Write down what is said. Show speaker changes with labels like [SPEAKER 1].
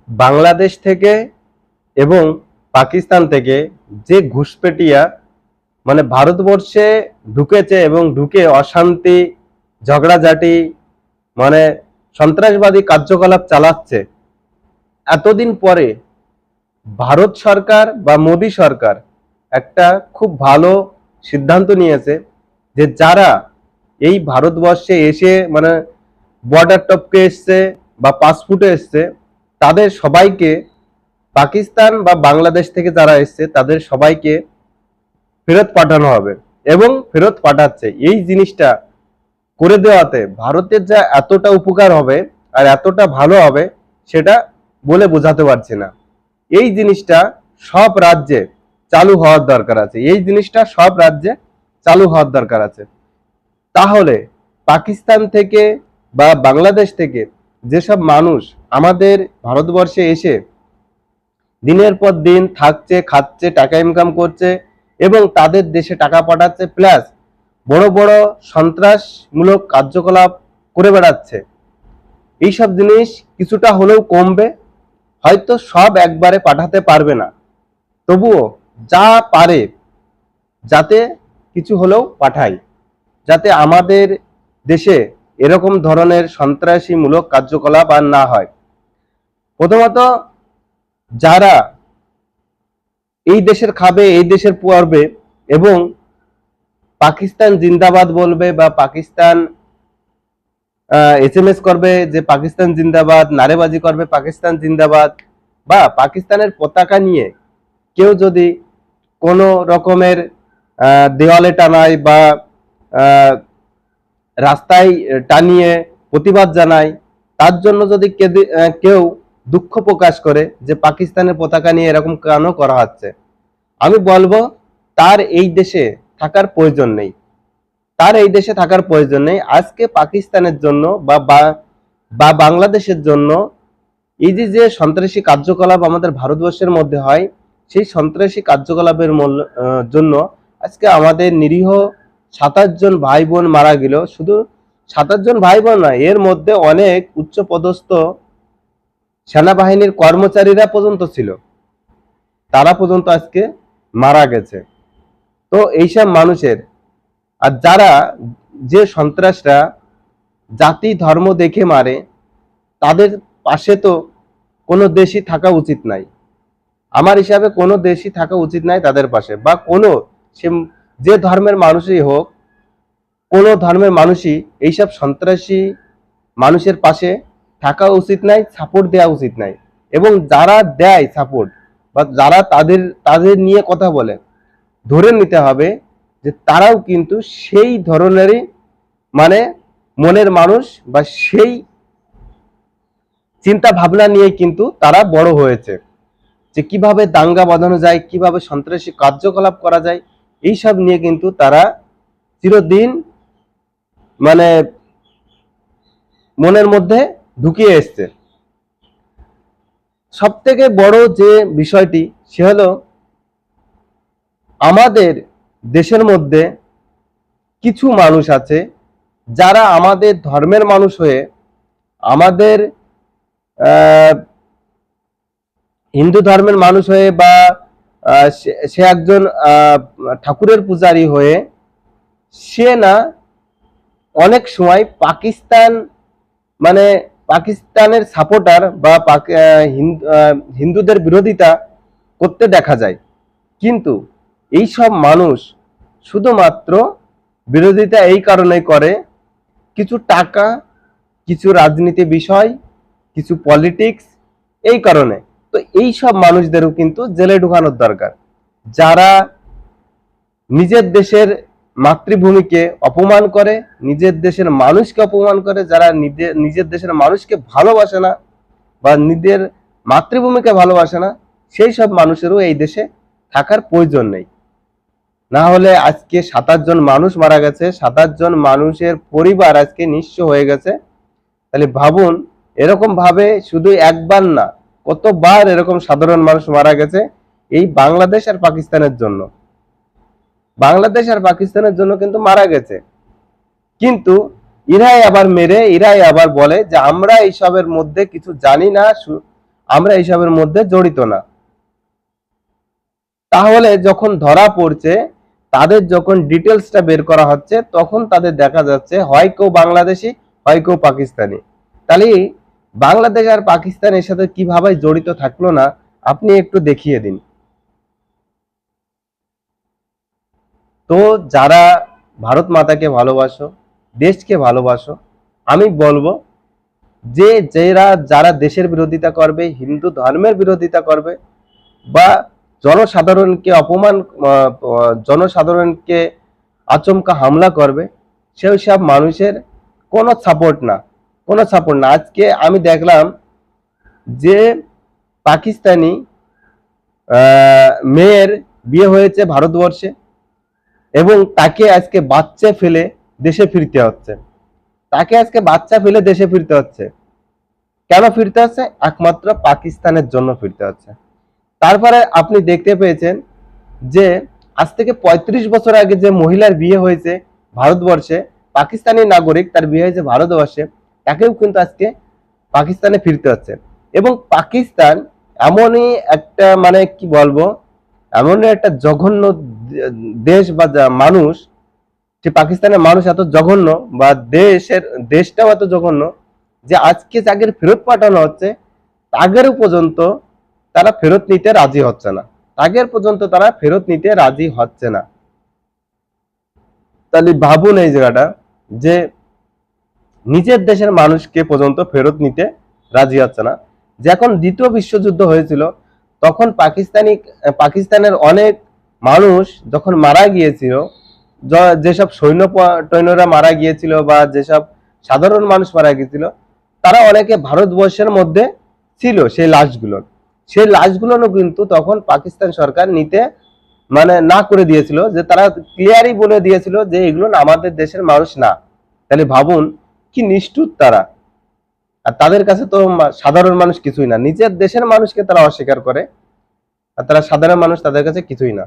[SPEAKER 1] বাংলাদেশ থেকে এবং পাকিস্তান থেকে যে ঘুষপেটিয়া মানে ভারতবর্ষে ঢুকেছে এবং ঢুকে অশান্তি, ঝগড়াঝাটি, মানে সন্ত্রাসবাদী কার্যকলাপ চালাচ্ছে, এতদিন পরে ভারত সরকার বা মোদী সরকার একটা খুব ভালো সিদ্ধান্ত নিয়েছে যে যারা এই ভারতবর্ষে এসে মানে বর্ডার টপকে এসছে বা পাসপোর্টে এসছে, তাদের সবাইকে, পাকিস্তান বা বাংলাদেশ থেকে যারা এসছে তাদের সবাইকে ফেরত পাঠানো হবে এবং ফেরত পাঠাচ্ছে। এই জিনিসটা করে দেওয়াতে ভারতের যা এতটা উপকার হবে আর এতটা ভালো হবে, সেটা বলে বোঝাতে পারছি না। এই জিনিসটা সব রাজ্যে চালু হওয়ার দরকার আছে, এই জিনিসটা সব রাজ্যে চালু হওয়ার দরকার আছে। তাহলে পাকিস্তান থেকে বা বাংলাদেশ থেকে যেসব মানুষ আমাদের ভারতবর্ষে এসে দিনের পর দিন থাকছে, খাচ্ছে, টাকা ইনকাম করছে এবং তাদের দেশে টাকা পাঠাচ্ছে, প্লাস বড় বড় সন্ত্রাসমূলক কার্যকলাপ করে বেড়াচ্ছে, এইসব জিনিস কিছুটা হলেও কমবে। হয়তো সব একবারে পাঠাতে পারবে না, তবুও যা পারে যাতে কিছু হলেও পাঠায়, যাতে আমাদের দেশে এরকম ধরনের সন্ত্রাসীমূলক কার্যকলাপ আর না হয়। প্রথমত, যারা এই দেশের খাবে, এই দেশের পড়বে এবং পাকিস্তান জিন্দাবাদ বলবে বা পাকিস্তান এসএমএস করবে যে পাকিস্তান জিন্দাবাদ, নারেবাজি করবে পাকিস্তান জিন্দাবাদ, বা পাকিস্তানের পতাকা নিয়ে কেউ যদি কোনো রকমের দেওয়ালে টানায় বা রাস্তায় টানিয়ে প্রতিবাদ জানায়, তার জন্য যদি কেউ দুঃখ প্রকাশ করে যে পাকিস্তানের পতাকা নিয়ে এরকম কেন করা হচ্ছে, আমি বলবো তার এই দেশে থাকার প্রয়োজন নেই, তার এই দেশে থাকার প্রয়োজন নেই। আজকে পাকিস্তানের জন্য বা বাংলাদেশের জন্য এই যে সন্ত্রাসী কার্যকলাপ আমাদের ভারতবর্ষের মধ্যে হয়, সেই সন্ত্রাসী কার্যকলাপের জন্য আজকে আমাদের নিরীহ 27 জন ভাই বোন মারা গেল। শুধু 27 জন ভাই বোন নয়, এর মধ্যে অনেক উচ্চপদস্থ সেনাবাহিনীর কর্মচারীরা পর্যন্ত ছিল, তারা পর্যন্ত আজকে মারা গেছে। তো এইসব মানুষের, আর যারা যে সন্ত্রাসরা জাতি ধর্ম দেখে মারে, তাদের পাশে তো কোনো দেশই থাকা উচিত নাই। আমার হিসাবে কোনো দেশই থাকা উচিত নাই তাদের পাশে, বা কোনো সে যে ধর্মের মানুষই হোক, কোনো ধর্মের মানুষই এইসব সন্ত্রাসী মানুষের পাশে থাকা উচিত নাই, সাপোর্ট দেওয়া উচিত নাই। এবং যারা দেয় সাপোর্ট বা যারা তাদের নিয়ে কথা বলে, ধরে নিতে হবে যে তারাও কিন্তু সেই ধরনেরই মানে মনের মানুষ বা সেই চিন্তা ভাবনা নিয়ে কিন্তু তারা বড় হয়েছে, যে কিভাবে দাঙ্গা বাঁধানো যায়, কিভাবে সন্ত্রাসী কার্যকলাপ করা যায়, এইসব নিয়ে কিন্তু তারা চিরদিন মানে মনের মধ্যে ঢুকিয়ে এসছে। সব থেকে বড় যে বিষয়টি, সে হলো আমাদের দেশের মধ্যে কিছু মানুষ আছে যারা আমাদের ধর্মের মানুষ হয়ে, আমাদের হিন্দু ধর্মের মানুষ হয়ে বা সে একজন ঠাকুরের পূজারী হয়ে, সে না অনেক সময় পাকিস্তান মানে পাকিস্তানের সাপোর্টার বা হিন্দুদের বিরোধিতা করতে দেখা যায়। কিন্তু এই সব মানুষ শুধুমাত্র বিরোধিতা এই কারণে করে, কিছু টাকা, কিছু রাজনীতি বিষয়, কিছু পলিটিক্স, এই কারণে। তো এই সব মানুষদেরও কিন্তু জেলে ঢুকানোর দরকার, যারা নিজের দেশের মাতৃভূমিকে অপমান করে, নিজের দেশের মানুষকে অপমান করে, যারা নিজের দেশের মানুষকে ভালোবাসে না বা নিজের মাতৃভূমিকে ভালোবাসে না, সেই সব মানুষেরও এই দেশে থাকার প্রয়োজন নেই। না হলে আজকে 27 জন মানুষ মারা গেছে, 27 জন মানুষের পরিবার আজকে নিঃস্ব হয়ে গেছে। তাহলে ভাবুন, এরকম ভাবে শুধু একবার না, কতবার এরকম সাধারণ মানুষ মারা গেছে এই বাংলাদেশ আর পাকিস্তানের জন্য। বাংলাদেশ আর পাকিস্তানের জন্য কিন্তু মারা গেছে, কিন্তু এরাই আবার মেরে, এরাই আবার বলে যে আমরা এইসবের মধ্যে কিছু জানি না, আমরা এইসবের মধ্যে জড়িত না। তাহলে যখন ধরা পড়ছে, তাদের যখন ডিটেলসটা বের করা হচ্ছে, তখন তাদের দেখা যাচ্ছে হয় কেউ বাংলাদেশি, হয় কেউ পাকিস্তানি। তাহলে বাংলাদেশ আর পাকিস্তান এর সাথে কিভাবে জড়িত থাকলো না, আপনি একটু দেখিয়ে দিন। তো যারা ভারত মাতাকে ভালোবাসো, দেশকে ভালোবাসো, আমি বলবো যে যারা দেশের বিরোধিতা করবে, হিন্দু ধর্মের বিরোধিতা করবে, বা জনসাধারণকে অপমান, জনসাধারণকে আচমকা হামলা করবে, সেই সব মানুষের কোনো সাপোর্ট না, কোনো সাপোর্ট না। আজকে আমি দেখলাম যে পাকিস্তানি মেয়ের বিয়ে হয়েছে ভারতবর্ষে, এবং তাকে আজকে বাচ্চা ফেলে দেশে ফিরতে হচ্ছে। তাকে আজকে বাচ্চা ফেলে দেশে ফিরতে হচ্ছে। কেন ফিরতে হচ্ছে? একমাত্র পাকিস্তানের জন্য ফিরতে হচ্ছে। তারপরে আপনি দেখতে পেয়েছেন যে আজ থেকে ৩৫ বছর আগে যে মহিলার বিয়ে হয়েছে ভারতবর্ষে, পাকিস্তানি নাগরিক, তার বিয়ে হয়েছে ভারতবর্ষে, তাকেও কিন্তু আজকে পাকিস্তানে ফিরতে হচ্ছে। এবং পাকিস্তান এমনই একটা, মানে কি বলবো, এমনই একটা জঘন্য দেশ বা মানুষ, যে পাকিস্তানের মানুষ এত জঘন্য, বা দেশটাও এত জঘন্য, যে আজকে যাদের ফেরত পাঠানো হচ্ছে তাদেরও পর্যন্ত তারা ফেরত নিতে রাজি হচ্ছে না, তারা ফেরত নিতে রাজি হচ্ছে না। তাহলে ভাবুন এই জায়গাটা, যে নিজের দেশের মানুষকে পর্যন্ত ফেরত নিতে রাজি হচ্ছে না। যখন দ্বিতীয় বিশ্বযুদ্ধ হয়েছিল, তখন পাকিস্তানের অনেক মানুষ যখন মারা গিয়েছিল, যেসব টৈন্যরা মারা গিয়েছিল, বা যেসব সাধারণ মানুষ মারা গিয়েছিল, তারা অনেকে ভারতবর্ষের মধ্যে ছিল। সেই লাশগুলো কিন্তু তখন পাকিস্তান সরকার নিতে, মানে না করে দিয়েছিল, যে তারা ক্লিয়ারই বলে দিয়েছিল যে এগুলো আমাদের দেশের মানুষ না। তাহলে ভাবুন কি নিষ্ঠুর তারা। আর তাদের কাছে তো সাধারণ মানুষ কিছুই না, নিজের দেশের মানুষকে তারা অস্বীকার করে, আর তারা সাধারণ মানুষ তাদের কাছে কিছুই না।